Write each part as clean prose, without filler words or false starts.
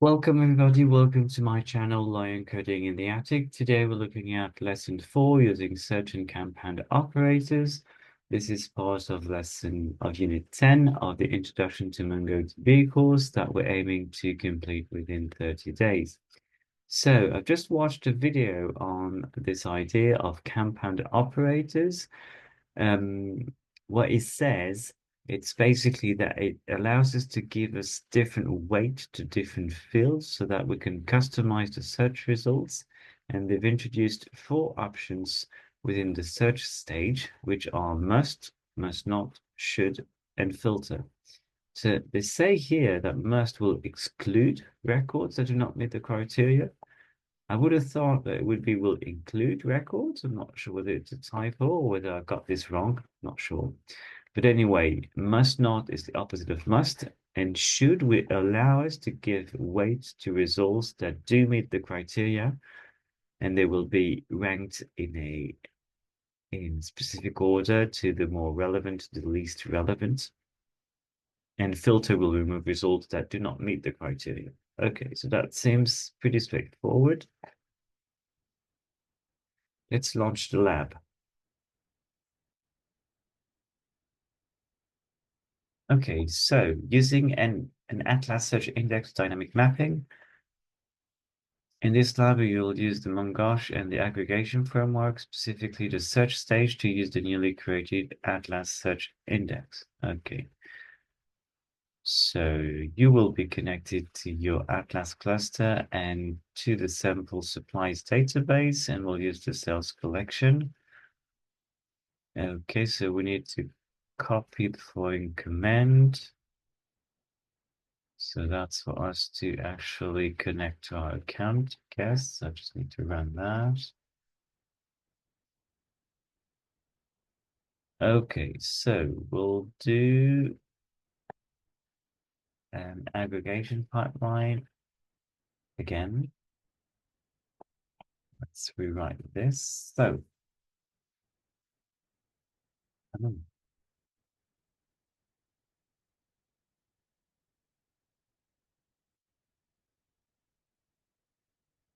Welcome everybody, welcome to my channel Lion Coding in the Attic. Today we're looking at lesson 4 using search and compound operators. This is part of unit 10 of the Introduction to MongoDB course that we're aiming to complete within 30 days. So I've just watched a video on this idea of compound operators. What it says, it's basically that it allows us to give us different weight to different fields so that we can customize the search results. And they've introduced 4 options within the search stage, which are must not, should, and filter. So they say here that must will exclude records that do not meet the criteria. I would have thought that it would be will include records. I'm not sure whether it's a typo or whether I got this wrong. Not sure. But anyway, must not is the opposite of must, and should will allow us to give weight to results that do meet the criteria, and they will be ranked in specific order to the more relevant to the least relevant. And filter will remove results that do not meet the criteria. Okay, so that seems pretty straightforward. Let's launch the lab. Okay, so using an Atlas search index dynamic mapping. In this lab, you'll use the Mongosh and the aggregation framework, specifically the search stage, to use the newly created Atlas search index. Okay. So you will be connected to your Atlas cluster and to the sample supplies database, and we'll use the sales collection. Okay, so we need to copy the following command. So that's for us to actually connect to our account, I guess. I just need to run that. Okay, so we'll do an aggregation pipeline again. Let's rewrite this. So,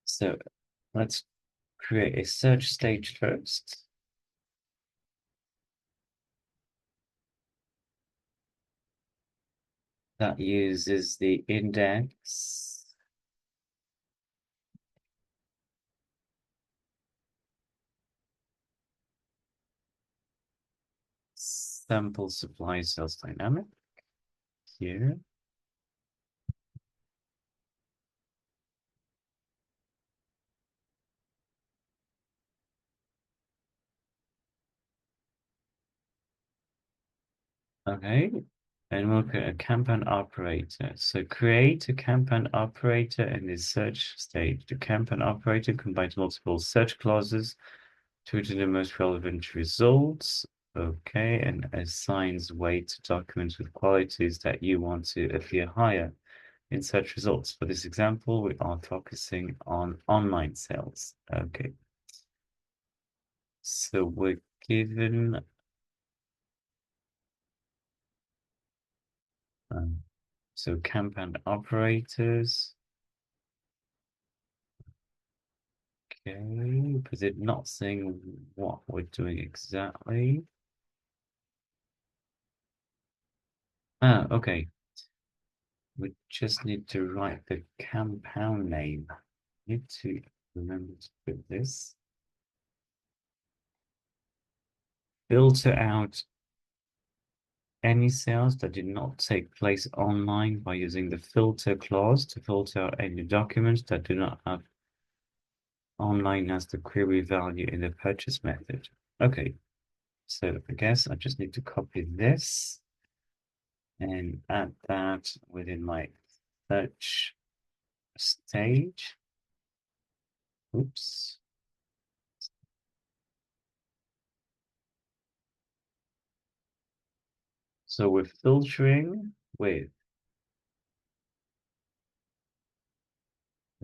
so let's create a search stage first. That uses the index sample supply sales dynamic here. Okay, and we'll create a compound operator. So create a compound operator in the search stage. The compound operator combines multiple search clauses to return the most relevant results. Okay, and assigns weight to documents with qualities that you want to appear higher in search results. For this example, we are focusing on online sales. Okay. So we're given so compound operators. Okay, because it's not saying what we're doing exactly. Ah, okay. We just need to write the compound name. Need to remember to put this. Filter out any sales that did not take place online by using the filter clause to filter out any documents that do not have online as the query value in the purchase method. Okay, so I guess I just need to copy this and add that within my search stage. Oops. So we're filtering with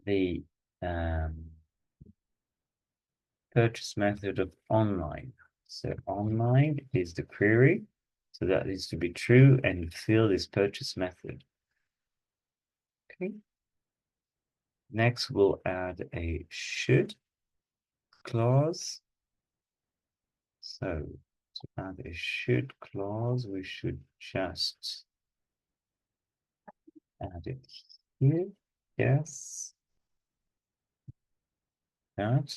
the purchase method of online. So online is the query. So that needs to be true, and field is purchase method. Okay. Next, we'll add a should clause. So to add a should clause, we should just add it here. Yes. That.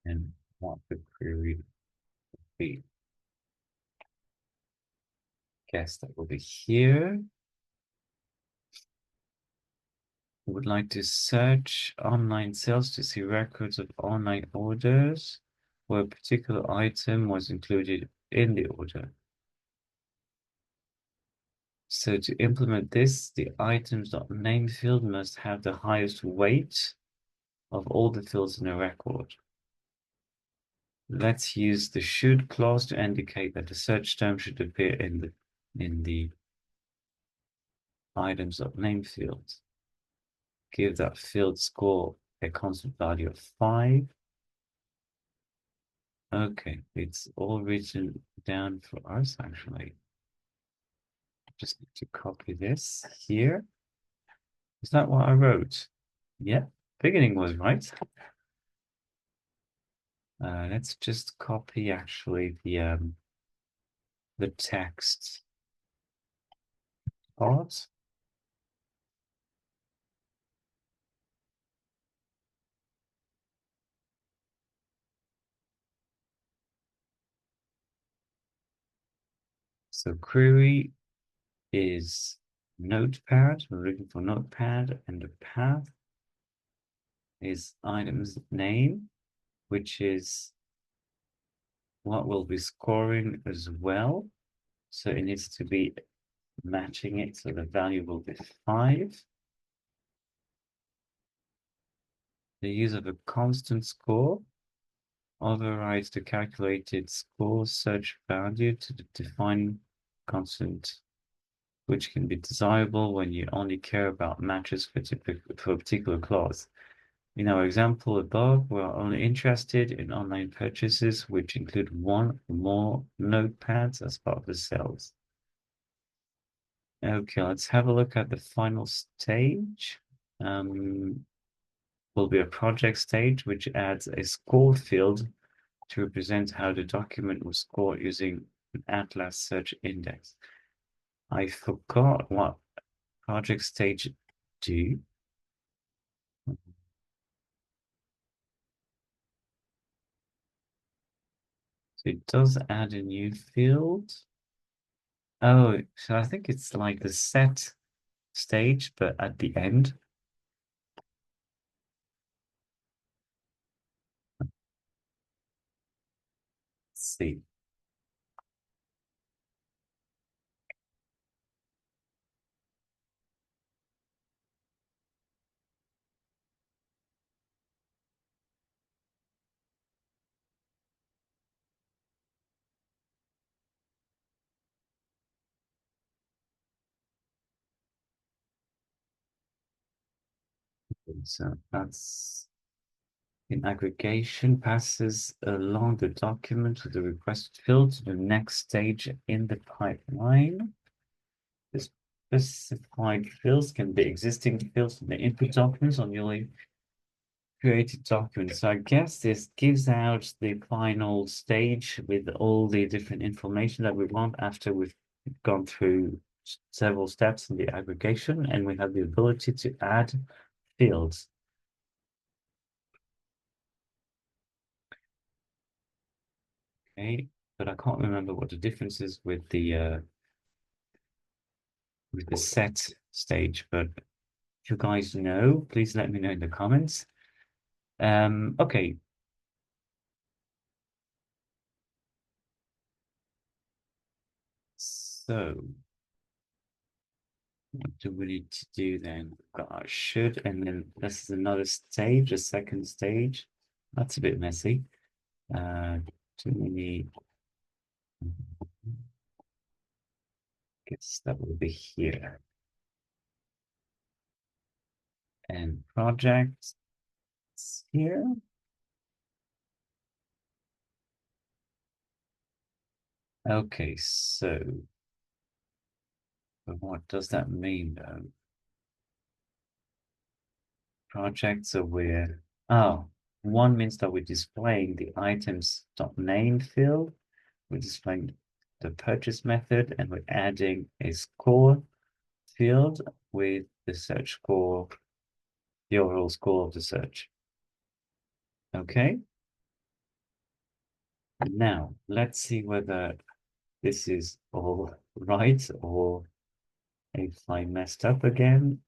And what the query will be. Guess that will be here. We would like to search online sales to see records of online orders where a particular item was included in the order. So to implement this, the items.name field must have the highest weight of all the fields in a record. Let's use the should clause to indicate that the search term should appear in the items.name field. Give that field score a constant value of 5. Okay, it's all written down for us actually. Just need to copy this here. Is that what I wrote? Yeah, beginning was right. Let's just copy actually the text part. So query is notepad. We're looking for notepad, and the path is items name, which is what we'll be scoring as well. So it needs to be matching it, so the value will be 5. The use of a constant score overrides the calculated score search value to define constant, which can be desirable when you only care about matches for a particular clause. In our example above, we are only interested in online purchases which include one or more notepads as part of the sales. Okay, let's have a look at the final stage. Will be a project stage which adds a score field to represent how the document was scored using an Atlas search index. I forgot what project stage do. So it does add a new field. Oh, so I think it's like the set stage, but at the end. Let's see. So that's in aggregation, passes along the document with the requested field to the next stage in the pipeline. The specified fields can be existing fields in the input documents on newly created documents. So I guess this gives out the final stage with all the different information that we want after we've gone through several steps in the aggregation, and we have the ability to add fields. Okay, but I can't remember what the difference is with the set stage, but if you guys know, please let me know in the comments. Okay. So what do we need to do then? We've got our should, and then this is another stage, a second stage. That's a bit messy. Do we need guess that will be here. And projects here. Okay, so what does that mean though? Projects are where, oh, one means that we're displaying the items.name field, we're displaying the purchase method, and we're adding a score field with the search score, the overall score of the search. Okay. Now let's see whether this is all right or if I messed up again.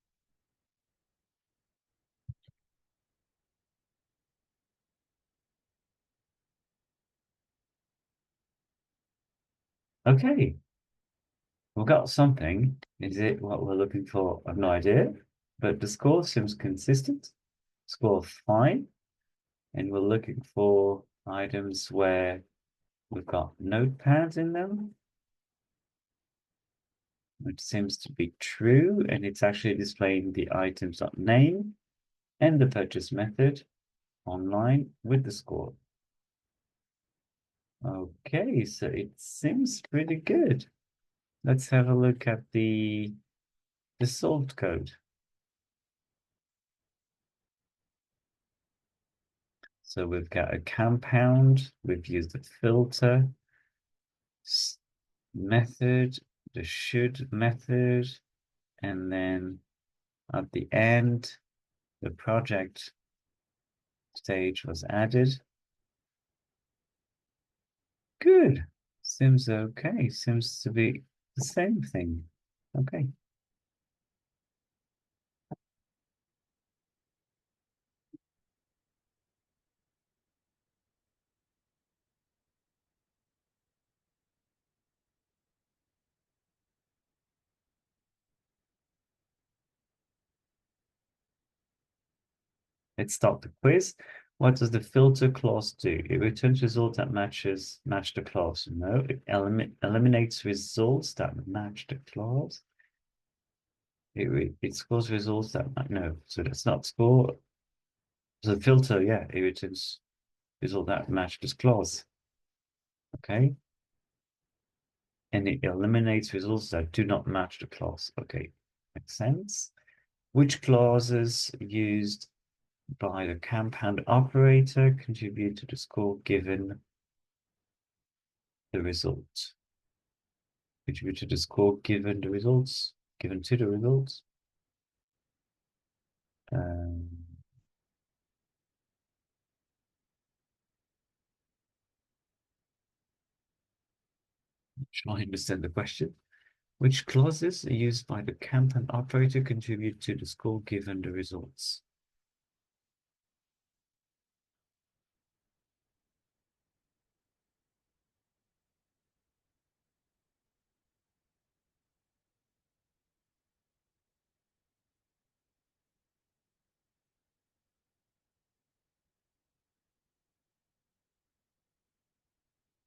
Okay, we've got something. Is it what we're looking for? I've no idea, but the score seems consistent. Score fine, and we're looking for items where we've got notepads in them, which seems to be true, and it's actually displaying the items.name and the purchase method online with the score. Okay, so it seems pretty good. Let's have a look at the solved code. So we've got a compound, we've used the filter method, the should method, and then at the end, the project stage was added. Good. Seems okay. Seems to be the same thing. Okay. Let's start the quiz. What does the filter clause do? It returns results that match the clause. No, it eliminates results that match the clause. It scores results that no, so that's not score. The filter, yeah, it returns result that match this clause. Okay. And it eliminates results that do not match the clause. Okay, makes sense. Which clauses used by the compound operator contribute to the score given the result? Contribute to the score given the results, given to the results. Um, try to understand the question. Which clauses are used by the compound operator contribute to the score given the results?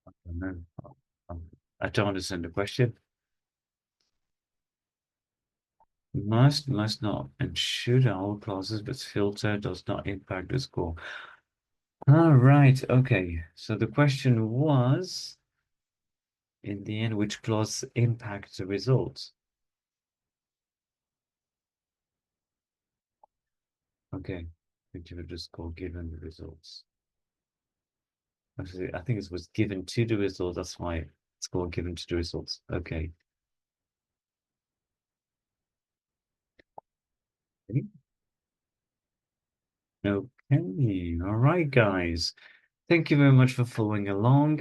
I don't know. I don't understand the question. Must not, and should are all clauses, but filter does not impact the score. All right, okay. So the question was, in the end, which clause impacts the results? Okay, contribute the score given the results. Actually, I think it was given to the results. That's why score given to the results. Okay. Okay. All right, guys. Thank you very much for following along.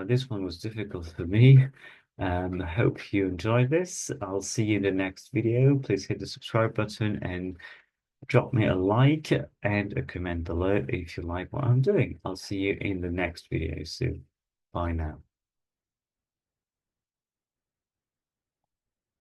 This one was difficult for me. I hope you enjoyed this. I'll see you in the next video. Please hit the subscribe button and drop me a like and a comment below if you like what I'm doing. I'll see you in the next video soon. Bye now.